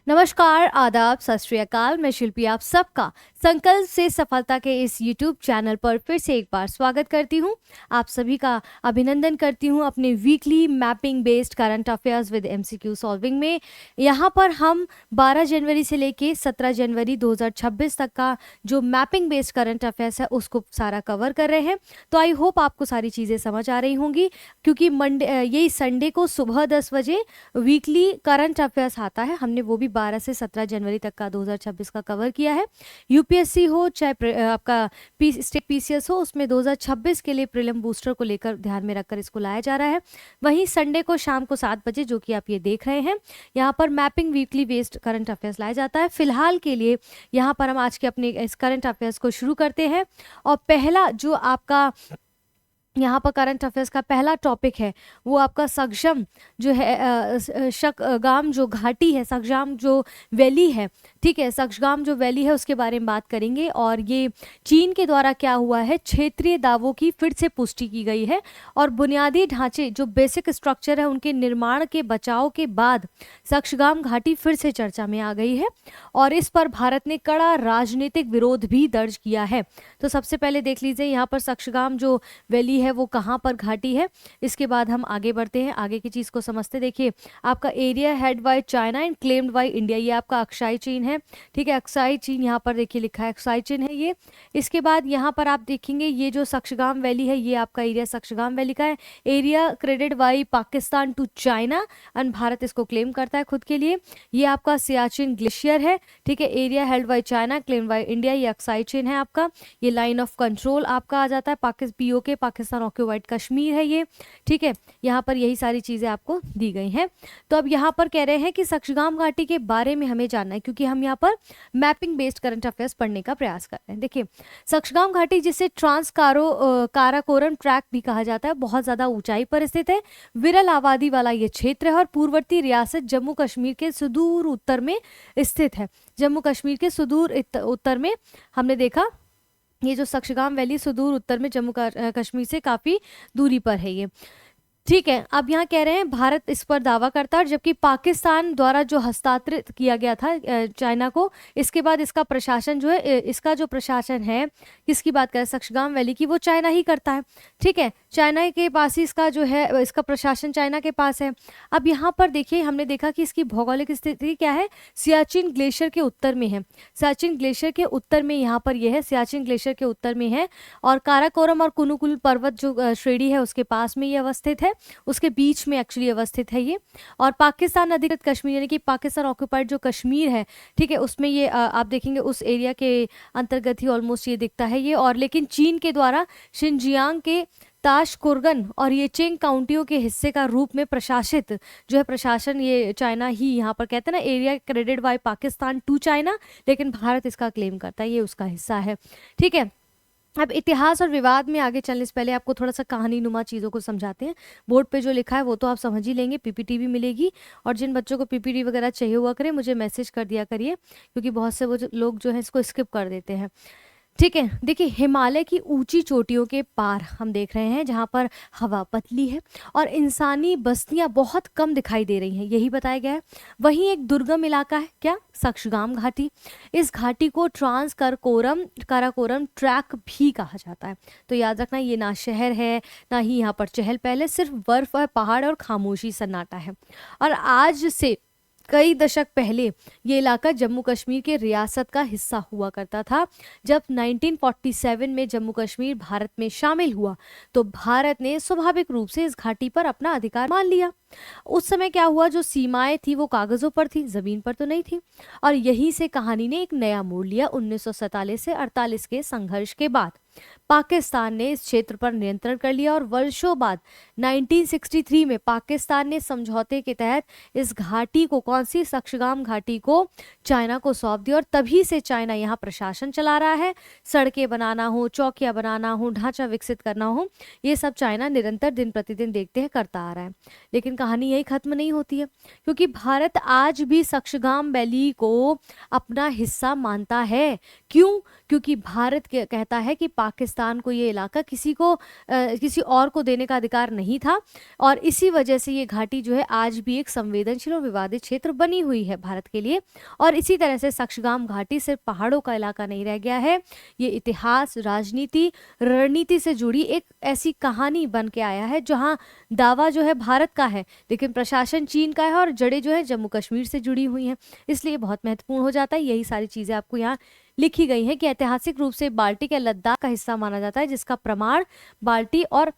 नमस्कार, आदाब, सत श्री अकाल। मैं शिल्पी आप सबका संकल्प से सफलता के इस YouTube चैनल पर फिर से एक बार स्वागत करती हूँ। आप सभी का अभिनंदन करती हूँ अपने weekly mapping based current affairs with MCQ solving में। यहाँ पर हम 12 जनवरी से लेके 17 जनवरी 2026 तक का जो मैपिंग बेस्ड करंट अफेयर्स है उसको सारा कवर कर रहे हैं। तो आई होप आपको सारी चीज़ें समझ आ रही होंगी, क्योंकि यही संडे को सुबह 10 बजे वीकली करंट अफेयर्स आता है। हमने वो भी 12 से 17 जनवरी तक का 2026 का कवर किया है। यूपीएससी हो चाहे आपका स्टेट पीसीएस हो, उसमें 2026 के लिए प्रीलिम बूस्टर को लेकर ध्यान में रखकर इसको लाया जा रहा है। वहीं संडे को शाम को 7 बजे, जो कि आप ये देख रहे हैं, यहाँ पर mapping weekly based current affairs लाया जाता है। फिलहाल के लिए यहाँ पर हम आज के अपने इस करंट अफेयर्स को शुरू करते हैं। और पहला जो आपका यहाँ पर करंट अफेयर्स का पहला टॉपिक है वो आपका सक्जम जो है, शकगाम जो घाटी है, सक्जाम जो वैली है, ठीक है, सक्जगाम जो वैली है उसके बारे में बात करेंगे। और ये चीन के द्वारा क्या हुआ है, क्षेत्रीय दावों की फिर से पुष्टि की गई है और बुनियादी ढांचे जो बेसिक स्ट्रक्चर है उनके निर्माण के बचाव के बाद सक्जगाम घाटी फिर से चर्चा में आ गई है और इस पर भारत ने कड़ा राजनीतिक विरोध भी दर्ज किया है। तो सबसे पहले देख लीजिए यहाँ पर सक्जगाम जो वैली है वो कहाँ पर घाटी है, इसके बाद हम आगे बढ़ते हैं, आगे की चीज को समझते। देखिए आपका area head by China and claimed by India, ये आपका अक्साई चीन है, ठीक है, अक्साई चीन यहाँ पर देखिए लिखा है, अक्साई चीन है ये। इसके बाद यहाँ पर आप देखेंगे ये जो सक्जगाम वैली है ये आपका एरिया सक्जगाम वैली का है। Area credit by Pakistan to China and Bharat इसको क्लेम करता है खुद के लिए। ये आपका सियाचिन ग्लेशियर है, ठीक है, area held by China claim by India, ये अक्साई चीन है आपका। ये लाइन ऑफ कंट्रोल आपका आ जाता है POK, पाकिस्तान ऑक्यूपाइड कश्मीर है ये, ठीक है। यहाँ पर यही सारी चीजें आपको दी गई हैं। तो अब यहाँ पर कह रहे हैं कि सक्जगाम घाटी के बारे में हमें जानना है, क्योंकि हम यहाँ पर मैपिंग बेस्ड करंट अफेयर्स पढ़ने का प्रयास कर रहे हैं। देखिए सक्जगाम घाटी जिसे काराकोरम ट्रैक भी कहा जाता है, बहुत ज्यादा ऊंचाई पर स्थित है, विरल आबादी वाला ये क्षेत्र है और पूर्ववर्ती रियासत जम्मू कश्मीर के सुदूर उत्तर में स्थित है। जम्मू कश्मीर के सुदूर उत्तर में हमने देखा ये जो सक्जगाम वैली सुदूर उत्तर में जम्मू कश्मीर से काफी दूरी पर है ये, ठीक है। अब यहाँ कह रहे हैं भारत इस पर दावा करता है, जबकि पाकिस्तान द्वारा जो हस्तांतरित किया गया था चाइना को, इसके बाद इसका प्रशासन जो है, इसका जो प्रशासन है, किसकी बात करें, सक्जगाम वैली की, वो चाइना ही करता है, ठीक है, चाइना के पास ही इसका जो है, इसका प्रशासन चाइना के पास है। अब यहाँ पर देखिए हमने देखा कि इसकी भौगोलिक स्थिति क्या है, सियाचिन ग्लेशियर के उत्तर में है, सियाचिन ग्लेशियर के उत्तर में यहाँ पर यह है, सियाचिन ग्लेशियर के उत्तर में है और काराकोरम और कुनुकुल पर्वत जो श्रेणी है उसके पास में ये अवस्थित है, उसके बीच में एक्चुअली अवस्थित है ये। और पाकिस्तान अधिकृत कश्मीर यानी कि पाकिस्तान ऑक्यूपाइड जो कश्मीर है, ठीक है, उसमें ये आप देखेंगे उस एरिया के अंतर्गत ही ऑलमोस्ट ये दिखता है ये। और लेकिन चीन के द्वारा शिनजियांग के ताशकुरगन और ये चेंग काउंटियों के हिस्से का रूप में प्रशासित जो है प्रशासन ये चाइना ही, यहाँ पर कहते हैं ना area credit by Pakistan to China, लेकिन भारत इसका क्लेम करता है, ये उसका हिस्सा है, ठीक है। अब इतिहास और विवाद में आगे चलने से पहले आपको थोड़ा सा कहानी नुमा चीज़ों को समझाते हैं। बोर्ड पे जो लिखा है वो तो आप समझ ही लेंगे, पीपीटी भी मिलेगी, और जिन बच्चों को पीपीटी वगैरह चाहिए हुआ करे मुझे मैसेज कर दिया करिए, क्योंकि बहुत से लोग जो है इसको स्किप कर देते हैं, ठीक है। देखिए हिमालय की ऊंची चोटियों के पार हम देख रहे हैं जहां पर हवा पतली है और इंसानी बस्तियां बहुत कम दिखाई दे रही हैं, यही बताया गया है। वहीं एक दुर्गम इलाका है, क्या, सक्जगाम घाटी। इस घाटी को काराकोरम ट्रैक भी कहा जाता है। तो याद रखना ये ना शहर है ना ही यहाँ पर चहल पहल है, सिर्फ बर्फ और पहाड़ और खामोशी सन्नाटा है। और आज से कई दशक पहले ये इलाका जम्मू कश्मीर के रियासत का हिस्सा हुआ करता था। जब 1947 में जम्मू कश्मीर भारत में शामिल हुआ तो भारत ने स्वाभाविक रूप से इस घाटी पर अपना अधिकार मान लिया। उस समय क्या हुआ, जो सीमाएं थी वो कागजों पर थी, जमीन पर तो नहीं थी, और यहीं से कहानी ने एक नया मोड़ लिया। 1947 से 48 के संघर्ष के बाद पाकिस्तान ने इस क्षेत्र पर नियंत्रण कर लिया और वर्षों बाद 1963 में पाकिस्तान ने समझौते के तहत इस घाटी को, कौन सी, सक्जगाम घाटी को चाइना को सौंप दिया। और तभी से चाइना यहाँ प्रशासन चला रहा है, सड़कें बनाना हो, चौकियां बनाना हो, ढांचा विकसित करना हो, ये सब चाइना निरंतर दिन प्रतिदिन देखते हैं करता आ रहा है। लेकिन कहानी यही खत्म नहीं होती है, क्योंकि भारत आज भी सक्जगाम वैली को अपना हिस्सा मानता है। क्यों? क्योंकि भारत कहता है कि पाकिस्तान को ये इलाका किसी और को देने का अधिकार नहीं था, और इसी वजह से ये घाटी जो है आज भी एक संवेदनशील और विवादित क्षेत्र बनी हुई है भारत के लिए। और इसी तरह से सक्शगाम घाटी सिर्फ पहाड़ों का इलाका नहीं रह गया है, ये इतिहास, राजनीति, रणनीति से जुड़ी एक ऐसी कहानी बन के आया है जहां दावा जो है भारत का है लेकिन प्रशासन चीन का है, और जड़ें जो है जम्मू कश्मीर से जुड़ी हुई हैं, इसलिए बहुत महत्वपूर्ण हो जाता है। यही सारी चीजें आपको यहाँ लिखी गई हैं कि ऐतिहासिक रूप से बाल्टी या लद्दाख का हिस्सा माना जाता है, जिसका प्रमाण बाल्टी और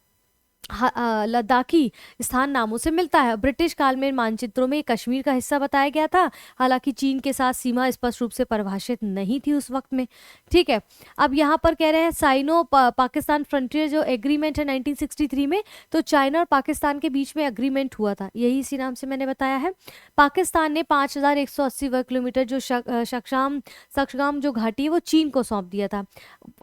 लद्दाखी स्थान नामों से मिलता है। ब्रिटिश काल में मानचित्रों में कश्मीर का हिस्सा बताया गया था, हालांकि चीन के साथ सीमा स्पष्ट रूप से परिभाषित नहीं थी उस वक्त में। ठीक है, अब यहाँ पर कह रहे हैं साइनो पाकिस्तान फ्रंटियर जो एग्रीमेंट है 1963 में, तो चाइना और पाकिस्तान के बीच में एग्रीमेंट हुआ था, यही इसी नाम से मैंने बताया है। पाकिस्तान ने 5180 वर्ग किलोमीटर जो सक्शगाम जो घाटी है वो चीन को सौंप दिया था।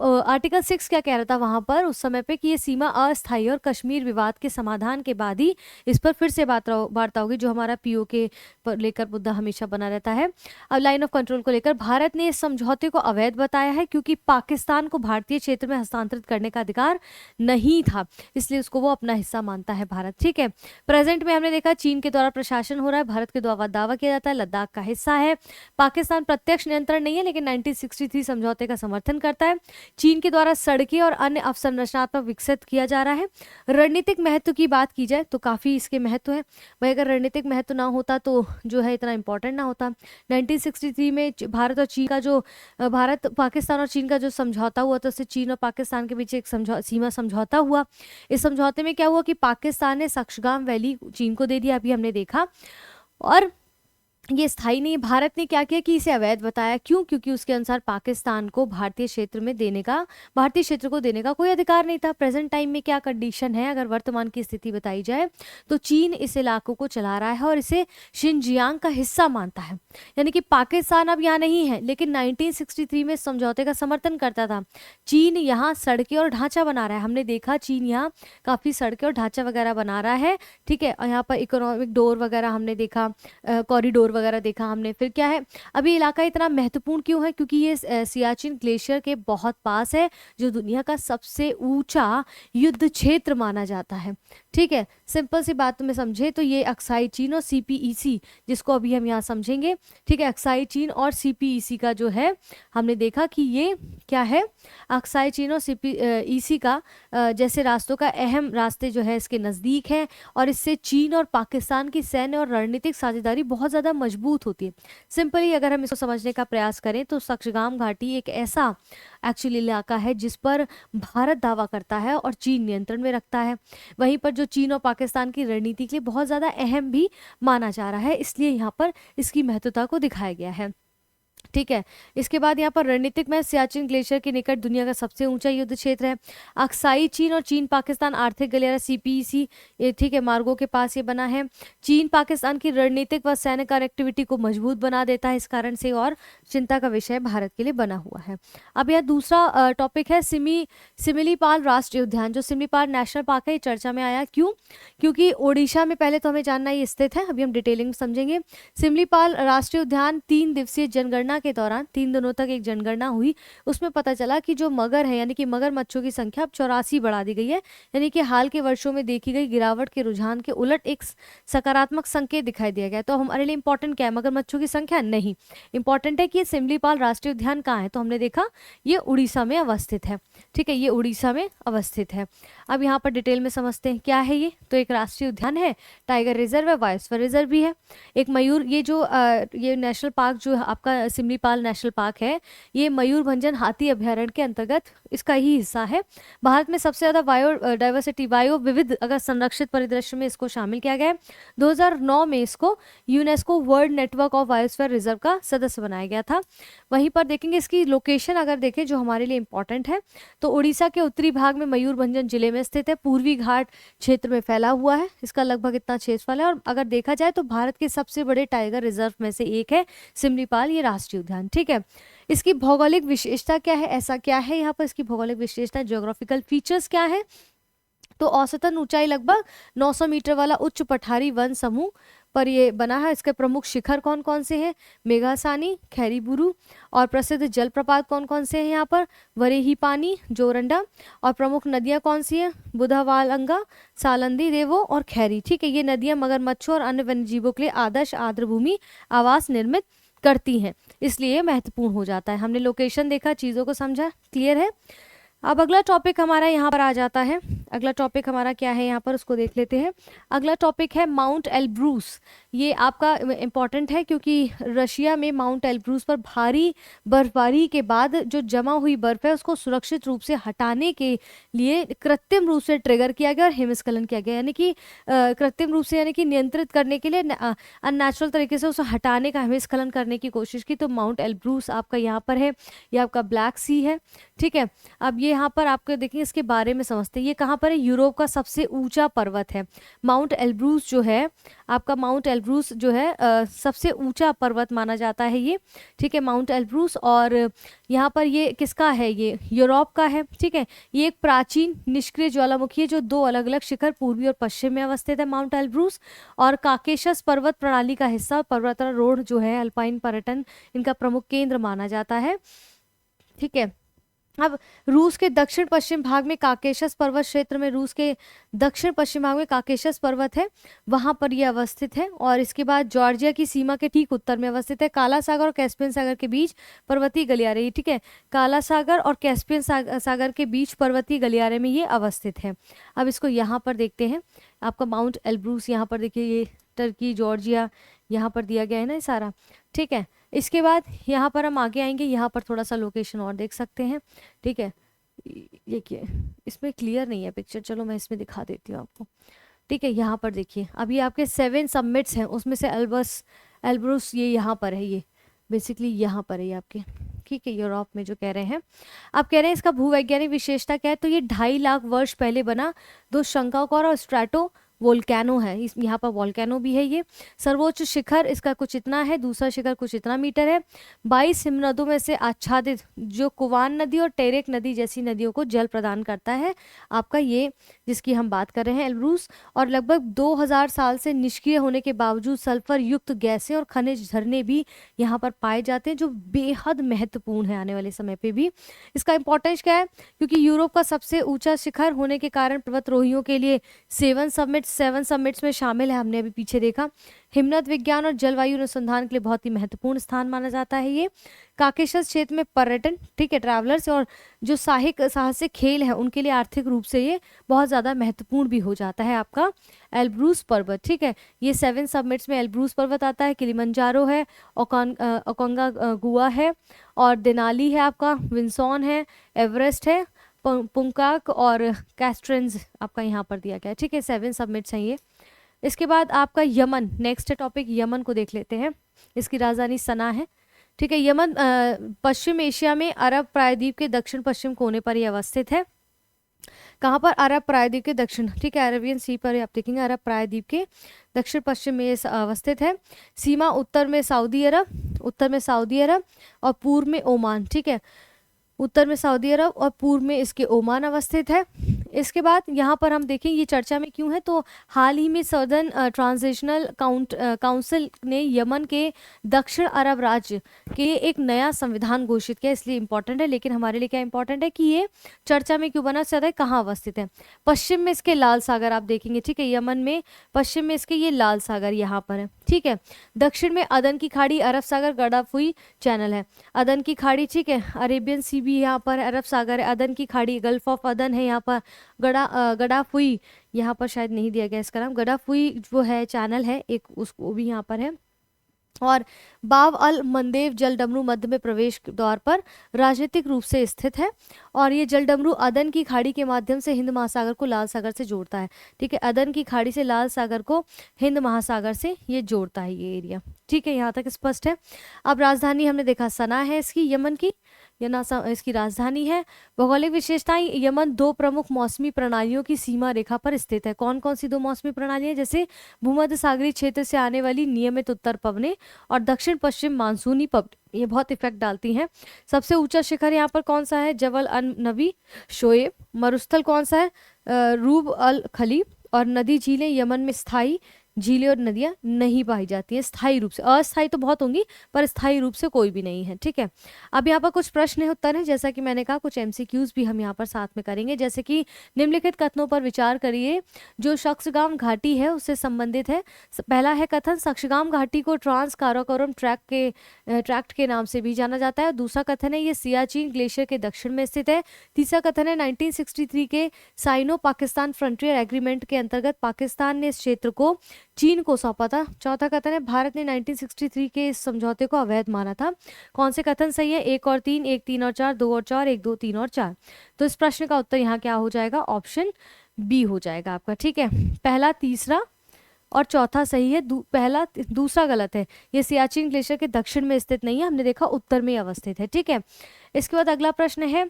आर्टिकल 6 क्या कह रहा था वहां पर उस समय पे कि ये सीमा अस्थायी और कश्मीर विवाद के समाधान के बाद ही इस पर फिर से वार्ता होगी, जो हमारा पीओके पर लेकर मुद्दा हमेशा बना रहता है। अब लाइन ऑफ कंट्रोल को लेकर भारत ने इस समझौते को अवैध बताया है क्योंकि पाकिस्तान को भारतीय क्षेत्र में हस्तांतरित करने का अधिकार नहीं था, इसलिए उसको वो अपना हिस्सा मानता है भारत। ठीक है, प्रेजेंट में हमने देखा चीन के द्वारा प्रशासन हो रहा है, भारत के द्वारा दावा किया जाता है लद्दाख का हिस्सा है। पाकिस्तान प्रत्यक्ष नियंत्रण नहीं है लेकिन 1963 समझौते का समर्थन करता है। चीन के द्वारा सड़कें और अन्य अवसंरचनात्मक विकसित किया जा रहा है। रणनीतिक महत्व की बात की जाए तो काफ़ी इसके महत्व है भाई, अगर रणनीतिक महत्व ना होता तो जो है इतना इंपॉर्टेंट ना होता। 1963 में भारत और चीन का जो भारत पाकिस्तान और चीन का जो समझौता हुआ था, उससे चीन और पाकिस्तान के बीच एक सीमा समझौता हुआ। इस समझौते में क्या हुआ कि पाकिस्तान ने सक्शगाम वैली चीन को दे दिया, अभी हमने देखा, और ये स्थायी नहीं। भारत ने क्या किया कि इसे अवैध बताया, क्यों? क्योंकि उसके अनुसार पाकिस्तान को भारतीय क्षेत्र को देने का कोई अधिकार नहीं था। प्रेजेंट टाइम में क्या कंडीशन है, अगर वर्तमान की स्थिति बताई जाए तो चीन इस इलाकों को चला रहा है और इसे शिनजियांग का हिस्सा मानता है, यानी कि पाकिस्तान अब यहाँ नहीं है लेकिन 1963 में समझौते का समर्थन करता था। चीन यहाँ सड़कें और ढांचा बना रहा है, हमने देखा चीन यहाँ काफ़ी सड़कें और ढांचा वगैरह बना रहा है। ठीक है, यहाँ पर इकोनॉमिक डोर वगैरह हमने देखा, कॉरिडोर वगैरह देखा हमने। फिर क्या है, अभी इलाका इतना महत्वपूर्ण क्यों है? क्योंकि ये सियाचिन ग्लेशियर के बहुत पास है, जो दुनिया का सबसे ऊंचा युद्ध क्षेत्र माना जाता है। ठीक है, सिंपल सी बात में समझे तो ये अक्साई चीन और सीपीईसी, जिसको अभी हम यहाँ समझेंगे। ठीक है, अक्साई चीन और सीपीईसी का जो है हमने देखा कि ये क्या है, अक्साई चीन और सीपीईसी का जैसे रास्तों का अहम रास्ते जो है इसके नज़दीक है, और इससे चीन और पाकिस्तान की सैन्य और रणनीतिक साझेदारी बहुत ज़्यादा मजबूत होती है। सिंपली अगर हम इसको समझने का प्रयास करें तो सक्शगाम घाटी एक ऐसा एक्चुअली इलाका है जिस पर भारत दावा करता है और चीन नियंत्रण में रखता है, वहीं पर जो चीन और पाकिस्तान की रणनीति के लिए बहुत ज़्यादा अहम भी माना जा रहा है, इसलिए यहाँ पर इसकी महत्वता को दिखाया गया है। ठीक है, इसके बाद यहाँ पर रणनीतिक में सियाचिन ग्लेशियर के निकट दुनिया का सबसे ऊंचा युद्ध क्षेत्र है। अक्साई चीन और चीन पाकिस्तान आर्थिक गलियारा सीपीईसी ठीक है मार्गों के पास ये बना है। चीन पाकिस्तान की रणनीतिक व सैन्य कनेक्टिविटी को मजबूत बना देता है, इस कारण से और चिंता का विषय भारत के लिए बना हुआ है। अब यह दूसरा टॉपिक है सिमिलीपाल राष्ट्रीय उद्यान, जो सिमिलीपाल नेशनल पार्क है, ये चर्चा में आया क्यों? क्योंकि ओडिशा में पहले तो हमें जानना ये स्थित है, अभी हम डिटेलिंग में समझेंगे। सिमिलीपाल राष्ट्रीय उद्यान 3 दिवसीय जनगणना के दौरान 3 दिनों तक एक जनगणना हुई, उसमें पता चला कि जो मगर है यानी कि मगरमच्छों की संख्या अब 84 बढ़ा दी गई है, यानी कि हाल के वर्षों में देखी गई गिरावट के रुझान के उलट एक सकारात्मक संकेत दिखाई दिया गया। तो हमारे लिए इंपॉर्टेंट क्या है, मगरमच्छों की संख्या नहीं, इंपॉर्टेंट है कि ये सिमिलीपाल राष्ट्रीय उद्यान कहाँ है, तो हमने देखा ये उड़ीसा में अवस्थित है। ठीक है, ये उड़ीसा में अवस्थित है। अब यहाँ पर डिटेल में समझते हैं क्या है ये। तो एक राष्ट्रीय उद्यान है, टाइगर रिजर्व है, बायोस्फीयर रिजर्व भी है, एक मयूर, ये जो ये नेशनल पार्क जो आपका सिमिलीपाल नेशनल पार्क है, ये मयूरभंजन हाथी अभ्यारण्य के अंतर्गत इसका ही हिस्सा है। भारत में सबसे ज़्यादा बायो विविध अगर संरक्षित परिदृश्य में इसको शामिल किया गया है। 2009 में इसको UNESCO world network of biosphere reserve का सदस्य बनाया गया था। वहीं पर देखेंगे इसकी लोकेशन अगर देखें जो हमारे लिए इंपॉर्टेंट है, तो उड़ीसा के उत्तरी भाग में मयूरभंजन जिले में स्थित है, पूर्वी घाट क्षेत्र में फैला हुआ है, इसका लगभग इतना क्षेत्रफल है, और अगर देखा जाए तो भारत के सबसे बड़े टाइगर रिजर्व में से एक है सिमिलीपाल ये राष्ट्रीय उद्यान। ठीक है, इसकी भौगोलिक विशेषता क्या है, ऐसा क्या है यहाँ पर इसकी भौगोलिक विशेषता, ज्योग्राफिकल फीचर्स क्या है? तो औसतन ऊंचाई लगभग 900 मीटर वाला उच्च पठारी वन समूह पर ये बना है। इसके प्रमुख शिखर कौन कौन से हैं? मेघासानी, खैरीबुरु। और प्रसिद्ध जलप्रपात कौन कौन से हैं यहाँ पर? वरेही पानी, जोरंडा। और प्रमुख नदियाँ कौन सी हैं? बुधावालंगा, सालंदी, देवो और खैरी। ठीक है, ये नदियाँ मगरमच्छों और अन्य वन्यजीवों के लिए आदर्श आर्द्रभूमि आवास निर्मित करती हैं, इसलिए ये महत्वपूर्ण हो जाता है। हमने लोकेशन देखा, चीज़ों को समझा, क्लियर है। अब अगला टॉपिक हमारा यहाँ पर आ जाता है। अगला टॉपिक हमारा क्या है यहाँ पर, उसको देख लेते हैं। अगला टॉपिक है माउंट एल्ब्रूस। ये आपका इम्पॉर्टेंट है क्योंकि रशिया में माउंट एल्ब्रूस पर भारी बर्फबारी के बाद जो जमा हुई बर्फ है उसको सुरक्षित रूप से हटाने के लिए कृत्रिम रूप से ट्रिगर किया गया और हिमस्खलन किया गया, यानी कि कृत्रिम रूप से, यानी कि नियंत्रित करने के लिए अननेचुरल तरीके से उसे हटाने का, हिमस्खलन करने की कोशिश की। तो माउंट एल्ब्रूस आपका यहाँ पर है, ये आपका ब्लैक सी है। ठीक है, अब ये यहाँ पर आपको देखिए, इसके बारे में समझते हैं। ये कहाँ पर है? यूरोप का सबसे ऊंचा पर्वत है माउंट एल्ब्रूस जो है आपका। माउंट एल्ब्रूस जो है सबसे ऊंचा पर्वत माना जाता है ये। ठीक है, माउंट एल्ब्रूस। और यहाँ पर ये किसका है? ये यूरोप का है। ठीक है, ये एक प्राचीन निष्क्रिय ज्वालामुखी है जो दो अलग अलग शिखर पूर्वी और पश्चिम में अवस्थित है, माउंट एल्ब्रूस। और काकेशस पर्वत प्रणाली का हिस्सा, पर्वतारोहण जो है, अल्पाइन पर्यटन, इनका प्रमुख केंद्र माना जाता है। ठीक है, अब रूस के दक्षिण पश्चिम भाग में काकेशस पर्वत क्षेत्र में, रूस के दक्षिण पश्चिम भाग में काकेशस पर्वत है, वहां पर यह अवस्थित है। और इसके बाद जॉर्जिया की सीमा के ठीक उत्तर में अवस्थित है। काला सागर और कैस्पियन सागर के बीच पर्वतीय गलियारे, ठीक है, काला सागर और कैस्पियन सागर के बीच पर्वतीय गलियारे में ये अवस्थित है। अब इसको यहाँ पर देखते हैं, आपका माउंट एल्ब्रूस यहाँ पर देखिए, ये टर्की, जॉर्जिया यहाँ पर दिया गया है ना ये सारा। ठीक है, इसके बाद यहाँ पर हम आगे आएंगे, यहाँ पर थोड़ा सा लोकेशन और देख सकते हैं। ठीक है, देखिए इसमें क्लियर नहीं है पिक्चर, चलो मैं इसमें दिखा देती हूँ आपको। ठीक है, यहाँ पर देखिए, अभी आपके 7 सबमिट्स हैं, उसमें से एल्ब्रूस ये यहाँ पर है, ये बेसिकली यहाँ पर है ये आपके। ठीक है, यूरोप में जो कह रहे हैं। आप कह रहे हैं इसका भूवैज्ञानिक विशेषता क्या है? तो ये 2.5 लाख वर्ष पहले बना 2 शंक्वाकार और स्ट्रैटो वोल्केनो है। इस यहाँ पर वोल्केनो भी है। ये सर्वोच्च शिखर इसका कुछ इतना है, दूसरा शिखर कुछ इतना मीटर है। 22 हिमनदों में से आच्छादित, जो कुवान नदी और टेरेक नदी जैसी नदियों को जल प्रदान करता है आपका ये, जिसकी हम बात कर रहे हैं, एल्ब्रूस। और लगभग 2000 साल से निष्क्रिय होने के बावजूद सल्फर युक्त गैसें और खनिज झरने भी यहाँ पर पाए जाते हैं, जो बेहद महत्वपूर्ण है आने वाले समय पे भी। इसका इंपॉर्टेंस क्या है? क्योंकि यूरोप का सबसे ऊंचा शिखर होने के कारण पर्वतारोहियों के लिए 7 समिट्स में शामिल है, हमने अभी पीछे देखा। हिमनद विज्ञान और जलवायु अनुसंधान के लिए बहुत ही महत्वपूर्ण स्थान माना जाता है ये। काकेशस क्षेत्र में पर्यटन, ठीक है, ट्रैवलर्स और जो साहसिक खेल है उनके लिए आर्थिक रूप से ये बहुत ज़्यादा महत्वपूर्ण भी हो जाता है आपका एल्ब्रूस पर्वत। ठीक है, ये 7 सबमिट्स में एल्ब्रूस पर्वत आता है। किलिमंजारो है, ओकांगा गुआ है, और देनाली है आपका, विंसॉन है, एवरेस्ट है, पुंकाक और कैस्ट्रेंस आपका यहाँ पर दिया गया है। ठीक है, 7 सबमिट्स हैं ये। इसके बाद आपका यमन, नेक्स्ट टॉपिक यमन को देख लेते हैं। इसकी राजधानी सना है। ठीक है, यमन पश्चिम एशिया में अरब प्रायद्वीप के दक्षिण पश्चिम कोने पर यह अवस्थित है। कहाँ पर? अरब प्रायद्वीप के दक्षिण, ठीक है, अरेबियन सी पर आप देखेंगे, अरब प्रायद्वीप के दक्षिण पश्चिम में अवस्थित है। सीमा उत्तर में सऊदी अरब और पूर्व में ओमान। ठीक है, उत्तर में सऊदी अरब और पूर्व में इसके ओमान अवस्थित है। इसके बाद यहाँ पर हम देखें ये चर्चा में क्यों है, तो हाल ही में सदर्न ट्रांजिशनल काउंसिल ने यमन के दक्षिण अरब राज्य के लिए एक नया संविधान घोषित किया, इसलिए इंपॉर्टेंट है। लेकिन हमारे लिए क्या इंपॉर्टेंट है कि ये चर्चा में क्यों बना, ज्यादा कहाँ अवस्थित है? पश्चिम में इसके लाल सागर आप देखेंगे। ठीक है, यमन में पश्चिम में इसके ये लाल सागर यहाँ पर है। ठीक है, दक्षिण में अदन की खाड़ी, अरब सागर, गडाफुई चैनल है। अदन की खाड़ी, ठीक है, अरेबियन सी भी यहाँ पर, अरब सागर है, अदन की खाड़ी, गल्फ ऑफ अदन है यहाँ पर, गडाफुई यहाँ पर शायद नहीं दिया गया इसका नाम, गडाफुई जो है चैनल है एक, उसको भी यहाँ पर है। और बाब अल मंदेव जलडमरू मध्य में प्रवेश द्वार पर राजनीतिक रूप से स्थित है। और ये जलडमरू अदन की खाड़ी के माध्यम से हिंद महासागर को लाल सागर से जोड़ता है। ठीक है, अदन की खाड़ी से लाल सागर को हिंद महासागर से ये जोड़ता है ये एरिया। ठीक है, यहाँ तक स्पष्ट है। अब राजधानी हमने देखा सना है इसकी, यमन की, इसकी राजधानी है। भौगोलिक विशेषताएं, यमन 2 प्रमुख मौसमी प्रणालियों की सीमा रेखा पर स्थित है। कौन कौन सी 2 मौसमी प्रणालियां? जैसे भूमध्य सागरीय क्षेत्र से आने वाली नियमित उत्तर पवने और दक्षिण पश्चिम मानसूनी पवने, ये बहुत इफेक्ट डालती हैं। सबसे ऊंचा शिखर यहाँ पर कौन सा है? जबल अन नबी शोएब। मरुस्थल कौन सा है? रूब अल खली। और नदी झीलें यमन में स्थायी झीलें और नदियाँ नहीं पाई जाती हैं स्थायी रूप से। अस्थायी तो बहुत होंगी पर स्थायी रूप से कोई भी नहीं है, ठीक है। अब यहाँ पर कुछ प्रश्न है उत्तर है, जैसा कि मैंने कहा कुछ MCQs भी हम यहाँ पर साथ में करेंगे, जैसे कि निम्नलिखित कथनों पर विचार करिए जो सक्सगाम घाटी है उससे संबंधित है। पहला है कथन, सक्सगाम घाटी को ट्रांस काराकोरम ट्रैक्ट के नाम से भी जाना जाता है। दूसरा कथन है ये सियाचिन ग्लेशियर के दक्षिण में स्थित है। तीसरा कथन है 1963 के साइनो पाकिस्तान फ्रंटियर एग्रीमेंट के अंतर्गत पाकिस्तान ने इस क्षेत्र को चीन को सौंपा था। चौथा कथन है भारत ने 1963 के इस समझौते को अवैध माना था। कौन से कथन सही है? 1 और 3, 1, 3 और 4, 2 और 4, 1, 2, 3 और 4। तो इस प्रश्न का उत्तर यहाँ क्या हो जाएगा? ऑप्शन बी हो जाएगा आपका, ठीक है। पहला, तीसरा और चौथा सही है। दूसरा गलत है। ये सियाचिन ग्लेशियर के दक्षिण में स्थित नहीं है, हमने देखा उत्तर में अवस्थित है, ठीक है। इसके बाद अगला प्रश्न है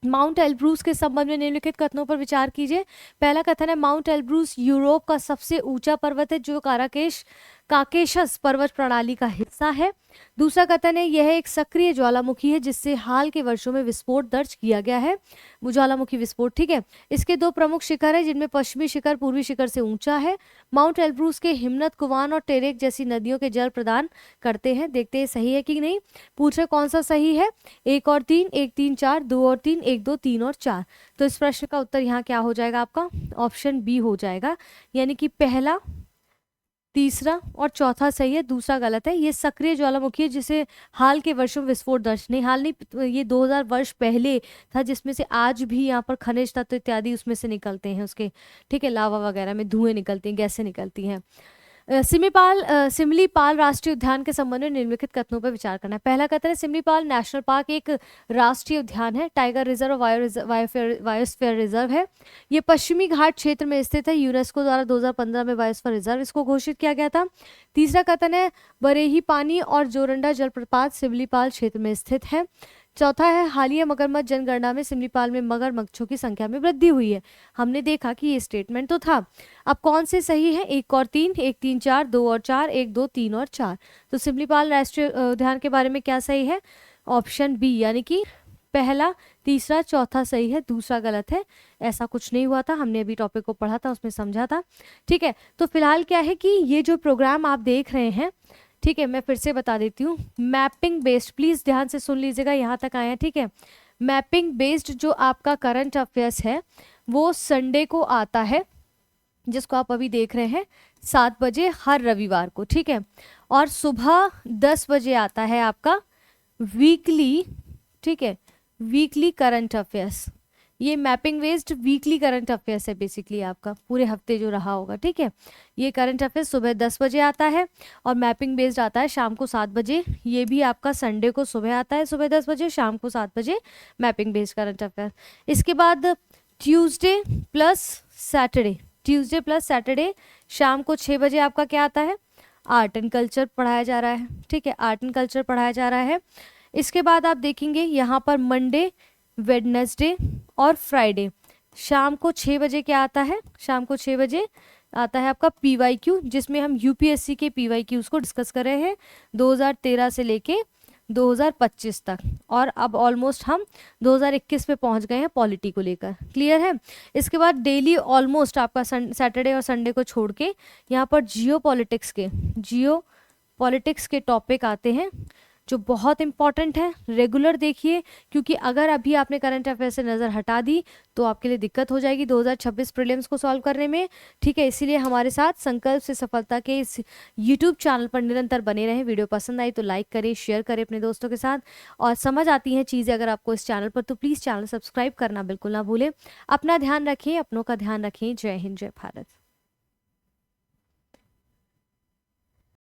माउंट एल्ब्रूस के संबंध में निम्नलिखित कथनों पर विचार कीजिए। पहला कथन है माउंट एल्ब्रूस यूरोप का सबसे ऊंचा पर्वत है जो काकेशस पर्वत प्रणाली का हिस्सा है। दूसरा कथन है यह एक सक्रिय ज्वालामुखी है जिससे हाल के वर्षों में विस्फोट दर्ज किया गया है, वो ज्वालामुखी विस्फोट, ठीक है। इसके 2 प्रमुख शिखर है जिनमें पश्चिमी शिखर पूर्वी शिखर से ऊंचा है। माउंट एल्ब्रूस के हिमनद, कुवान और टेरेक जैसी नदियों के जल प्रदान करते हैं। देखते हैं सही है कि नहीं। पूछ रहे कौन सा सही है? 1 और 3, 1, 3, 4, 2 और 3, 1, 2, 3 और 4। तो इस प्रश्न का उत्तर यहाँ क्या हो जाएगा आपका? ऑप्शन बी हो जाएगा, यानी कि पहला, तीसरा और चौथा सही है, दूसरा गलत है। ये सक्रिय ज्वालामुखी है जिसे हाल के वर्षों में विस्फोट दर्ज नहीं, हाल नहीं, ये 2000 वर्ष पहले था जिसमें से आज भी यहाँ पर खनिज तत्व इत्यादि उसमें से निकलते हैं उसके, ठीक है। लावा वगैरह में धुएं निकलती हैं, गैसें निकलती हैं। सिमलीपाल राष्ट्रीय उद्यान के संबंध में निम्नलिखित कथनों पर विचार करना है। पहला कथन है सिमलीपाल नेशनल पार्क एक राष्ट्रीय उद्यान है, टाइगर रिजर्व और बायोस्फीयर रिजर्व है। ये पश्चिमी घाट क्षेत्र में स्थित है। यूनेस्को द्वारा 2015 में बायोस्फीयर रिजर्व इसको घोषित किया गया था। तीसरा कथन है बरेही पानी और जोरंडा जलप्रपात सिमलीपाल क्षेत्र में स्थित है। चौथा है हालिया मगरमच्छ जनगणना में सिमलीपाल में मगरमच्छों की संख्या में वृद्धि हुई है। हमने देखा कि ये स्टेटमेंट तो था। अब कौन से सही है? 1 और 3, 1, 3, 4, 2 और 4, 1, 2, 3 और 4। तो सिमलीपाल राष्ट्रीय उद्यान के बारे में क्या सही है? ऑप्शन बी, यानी कि पहला, तीसरा, चौथा सही है, दूसरा गलत है। ऐसा कुछ नहीं हुआ था, हमने अभी टॉपिक को पढ़ा था, उसमें समझा था, ठीक है। तो फिलहाल क्या है कि ये जो प्रोग्राम आप देख रहे हैं, ठीक है, मैं फिर से बता देती हूँ। मैपिंग बेस्ड, प्लीज ध्यान से सुन लीजिएगा, यहाँ तक आए हैं, ठीक है। मैपिंग बेस्ड जो आपका करंट अफेयर्स है वो संडे को आता है, जिसको आप अभी देख रहे हैं 7 बजे हर रविवार को, ठीक है। और सुबह 10 बजे आता है आपका वीकली, ठीक है, वीकली करंट अफेयर्स। ये mapping based weekly current affairs है बेसिकली, आपका पूरे हफ्ते जो रहा होगा, ठीक है। ये करंट अफेयर्स सुबह 10 बजे आता है और मैपिंग बेस्ड आता है शाम को 7 बजे। ये भी आपका संडे को सुबह आता है सुबह 10 बजे, शाम को 7 बजे मैपिंग बेस्ड करंट अफेयर। इसके बाद ट्यूसडे प्लस सैटरडे शाम को 6 बजे आपका क्या आता है? आर्ट एंड कल्चर पढ़ाया जा रहा है, ठीक है, आर्ट एंड कल्चर पढ़ाया जा रहा है। इसके बाद आप देखेंगे यहाँ पर मंडे, वेडनेसडे और फ्राइडे शाम को 6 बजे क्या आता है? शाम को 6 बजे आता है आपका PYQ, जिसमें हम UPSC के PYQs को डिस्कस कर रहे हैं 2013 से लेके 2025 तक, और अब ऑलमोस्ट हम 2021 पे पहुंच गए हैं पॉलिटी को लेकर। क्लियर है? इसके बाद डेली ऑलमोस्ट आपका सैटरडे और संडे को छोड़ के यहाँ पर जियो पॉलिटिक्स के टॉपिक आते हैं जो बहुत इंपॉर्टेंट है। रेगुलर देखिए, क्योंकि अगर अभी आपने करंट अफेयर से नज़र हटा दी तो आपके लिए दिक्कत हो जाएगी 2026 प्रीलिम्स को सॉल्व करने में, ठीक है। इसीलिए हमारे साथ संकल्प से सफलता के इस यूट्यूब चैनल पर निरंतर बने रहें। वीडियो पसंद आई तो लाइक करें, शेयर करें अपने दोस्तों के साथ, और समझ आती हैं चीज़ें अगर आपको इस चैनल पर तो प्लीज़ चैनल सब्सक्राइब करना बिल्कुल ना भूलें। अपना ध्यान रखें, अपनों का ध्यान रखें। जय हिंद, जय भारत।